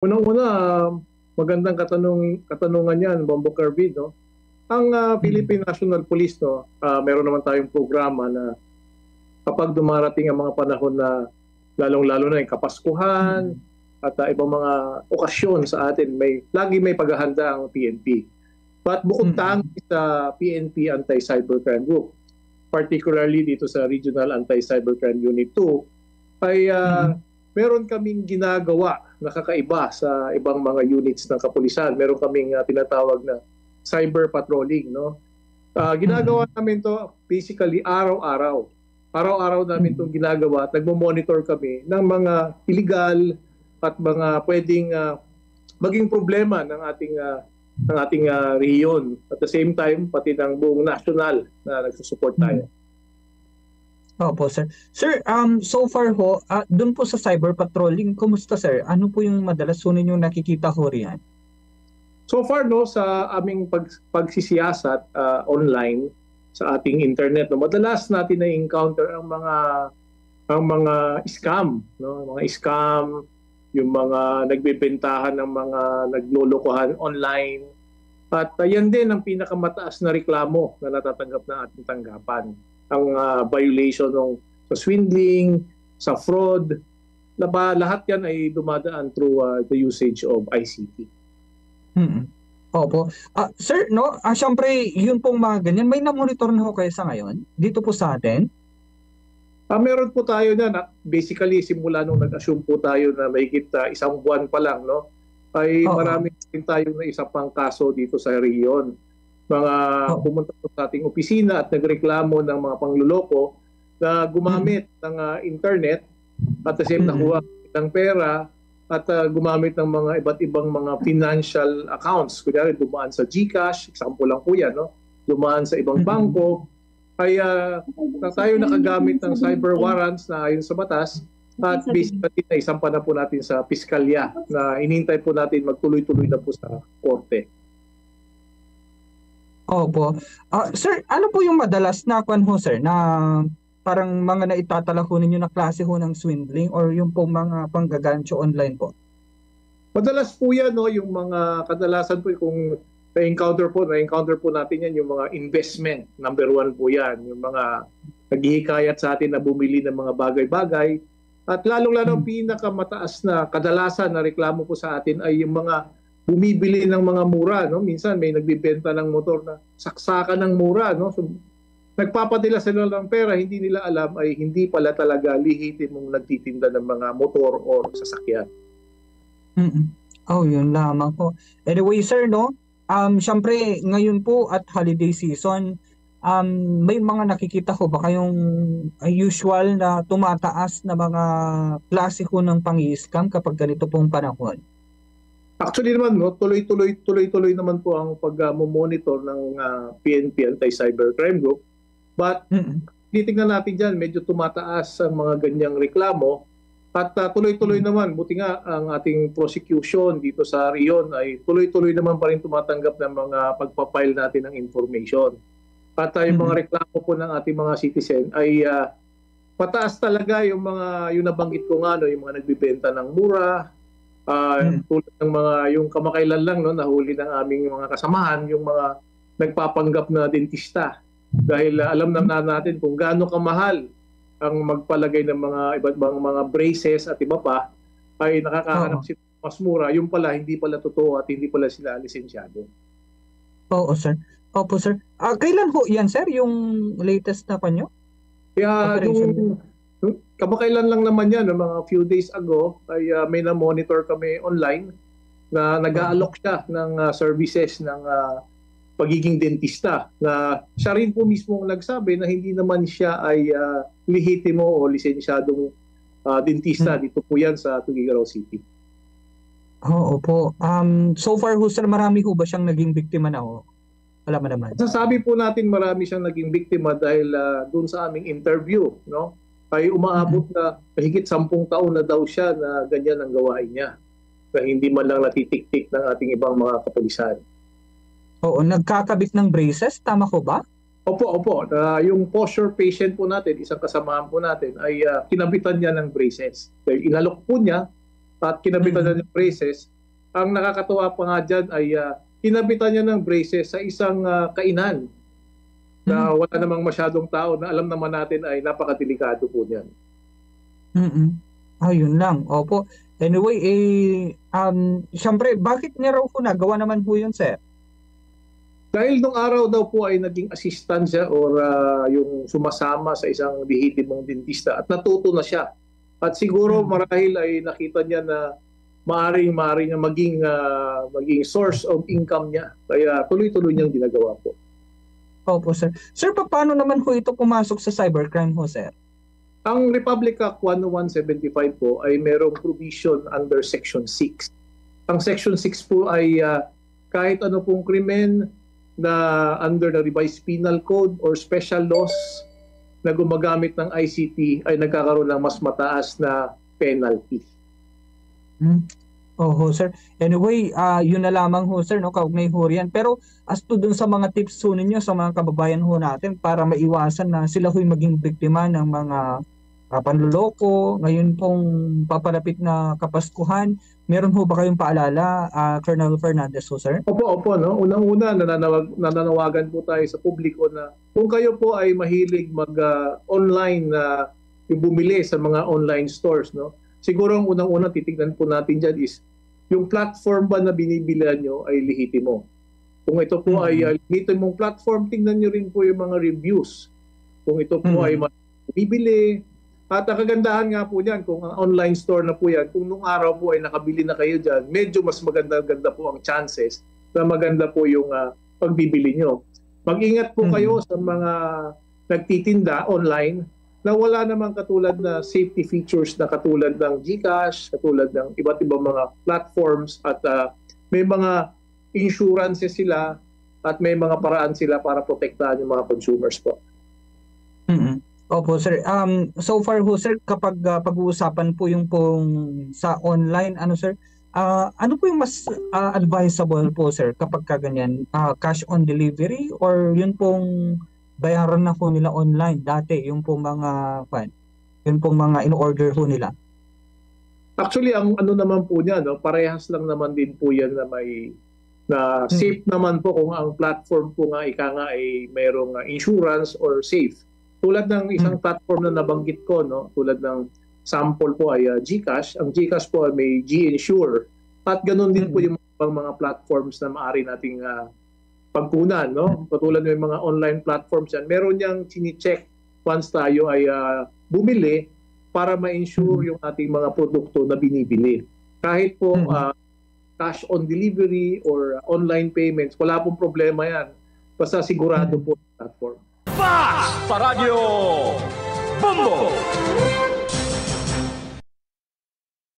Unang-una, magandang katanungan yan, Bombo Carvin, no? Ang Philippine National Police, no, meron naman tayong programa na kapag dumarating ang mga panahon na lalong-lalo na yung Kapaskuhan at ibang mga okasyon sa atin, lagi may paghahanda ang PNP. But bukod tangi sa PNP Anti-Cybercrime Group, particularly dito sa Regional Anti-Cybercrime Unit 2, ay meron kaming ginagawa na kakaiba sa ibang mga units ng kapulisan. Meron kaming tinatawag na cyber patrolling, no? Ginagawa namin to basically araw-araw. Araw-araw namin itong ginagawa at nagmo-monitor kami ng mga illegal at mga pwedeng maging problema ng ating rehiyon. At the same time, pati ng buong national na nagsusupport tayo. Opo, sir. Sir, so far ho, doon po sa cyber patrolling, kumusta sir? Ano po yung madalas ho ninyong nakikita ho riyan? So far, no, sa aming pagsisiyasat online sa ating internet, no, madalas natin na-encounter ang mga scam, no, mga scam, yung mga nagbebentahan ng mga naglolokohan online. At yan din ang pinakamataas na reklamo na natatanggap ng ating tanggapan. Ang violation sa swindling, sa fraud, lahat yan ay dumadaan through the usage of ICT. Opo. Sir, no, syempre, yun pong mga ganyan, may na-monitor na ho kayo sa ngayon? Dito po sa atin? Meron po tayo na, basically, simula nung nag-assume po tayo na mahigit isang buwan pa lang, no, ay marami din tayo na isa pang kaso dito sa riyon. Mga pumunta po sa ating opisina at nagreklamo ng mga pangluloko na gumamit ng internet at the same nakuha ng pera at gumamit ng mga iba't ibang mga financial accounts. Kunyari, dumaan sa GCash, example lang po yan, no? Dumaan sa ibang bangko, ay tayo nakagamit ng cyber warrants na ayon sa batas at basically naisampa na po natin sa piskalya na inintay po natin magtuloy-tuloy na po sa korte. Opo. Sir, ano po yung madalas na sir, na parang mga naitatala ho ninyo na klase ho ng swindling or yung po mga panggagancho online po? Madalas po yan, no, yung mga kadalasan po kung na-encounter po natin yan, yung mga investment. Number one po yan, yung mga naghihikayat sa atin na bumili ng mga bagay-bagay. At lalong-lalo pinakamataas na kadalasan na reklamo po sa atin ay yung mga bumibili ng mga mura, no? Minsan may nagbibenta ng motor na saksakan ng mura, no? So, nagpapadala sila ng pera, hindi nila alam ay hindi pala talaga lehitimong nagtitinda ng mga motor o sasakyan. Oh, yun lamang po. Anyway, sir, no? Syempre, ngayon po at holiday season, may mga nakikita ko ba kayong usual na tumataas na mga klase ko ng pang-i-scam kapag ganito pong panahon? Actually naman, no, tuloy-tuloy naman po ang pag-monitor ng PNP Anti-Cybercrime Group. But titingnan natin dyan, medyo tumataas ang mga ganyang reklamo. At tuloy-tuloy naman, buti nga ang ating prosecution dito sa Rion ay tuloy-tuloy naman pa rin tumatanggap ng mga pagpapile natin ng information. At yung mga reklamo po ng ating mga citizen ay pataas talaga yung nabanggit ko nga, no, yung mga nagbibenta ng mura, tulad ng yung kamakailan lang, no, nahuli ng aming mga kasamahan, yung mga nagpapanggap na dentista. Dahil alam natin kung gaano kamahal ang magpalagay ng mga iba't ibang mga braces at iba pa, ay nakakahanap sila mas mura. Yung pala, hindi pala totoo at hindi pala sila lisensyado. Oo, sir. Opo, sir. Kailan ho yan, sir, yung latest na pa nyo? Kaya kamakailan lang naman yan, mga few days ago, ay may na-monitor kami online na nag-aalok siya ng services ng pagiging dentista. Na siya rin po mismo nagsabi na hindi naman siya ay lehitimo o lisensyadong dentista. Dito po yan sa Tuguegarao City. Opo. So far ho, sir, marami ho ba siyang naging biktima na ho? Wala man naman. Sasabi po natin marami siyang naging biktima dahil doon sa aming interview, no? Ay umaabot na mahigit 10 taon na daw siya na ganyan ang gawain niya. Na hindi man lang natitik-tik ng ating ibang mga kapulisan. Oo, nagkakabit ng braces, tama ko ba? Opo. Yung posture patient po natin, isang kasamahan po natin, ay kinabitan niya ng braces. Dahil inalok po niya at kinabitan niya ng braces. Ang nakakatuwa pa nga dyan ay kinabitan niya ng braces sa isang kainan na wala namang masyadong tao na alam naman natin ay napakadelikado po niyan. Ayun lang. Opo. Anyway, syempre, bakit niya raw po nagawa naman po yun, sir? Dahil nung araw daw po ay naging assistant siya or yung sumasama sa isang lehitimong dentista at natuto na siya. At siguro marahil ay nakita niya na maaring niya maging source of income niya. Kaya tuloy-tuloy niyang ginagawa po. Opo, sir. Sir, paano naman po ito pumasok sa cybercrime ho, sir? Ang Republic Act 10175 po ay merong provision under Section 6. Ang Section 6 po ay kahit ano pong krimen na under the revised penal code or special laws na gumagamit ng ICT ay nagkakaroon ng mas mataas na penalty. Oho, sir. Anyway, yun na lamang ho, sir, no, kaugnay ho riyan. Pero as to dun sa mga tips ho ninyo sa mga kababayan ho natin para maiwasan na sila ho'y maging biktima ng mga panluloko, ngayon pong papalapit na Kapaskuhan, meron ho ba kayong paalala, Colonel Fernandez ho, sir? Opo, no? Unang-una, nananawagan po tayo sa publiko na kung kayo po ay mahilig mag-online yung bumili sa mga online stores, no? Siguro ang unang-una titignan po natin dyan is yung platform ba na binibilihan nyo ay lehitimo. Kung ito po ay lehitimong platform, tingnan nyo rin po yung mga reviews. Kung ito po ay bibili. At ang kagandahan nga po niyan, kung ang online store na po yan, kung nung araw po ay nakabili na kayo dyan, medyo mas maganda-ganda po ang chances na maganda po yung pagbibili nyo. Mag-ingat po kayo sa mga nagtitinda online na wala namang katulad na safety features na katulad ng GCash, katulad ng iba't ibang mga platforms at may mga insurances sila at may mga paraan sila para protektahan yung mga consumers po. Opo, sir. So far ho, sir, kapag pag-uusapan po yung pong sa online, sir, ano po yung mas advisable po, sir, kapag kaganyan? Cash on delivery or yun pong bayaran na po nila online dati, yung pong mga in-order po nila? Actually, ang ano naman po niya, no, parehas lang naman din po yan na safe naman po kung ang platform po nga ay mayroong insurance or safe. Tulad ng isang platform na nabanggit ko, no, tulad ng sample po ay GCash. Ang GCash po ay may G-Insure. At ganun din po yung mga platforms na maaari nating pagkunan, no? Katulad ng mga online platforms yan. Meron niyang chine-check once tayo ay bumili para ma-insure yung ating mga produkto na binibili. Kahit po cash on delivery or online payments, wala pong problema yan. Basta sigurado po yung platform. Sa Radyo Bombo!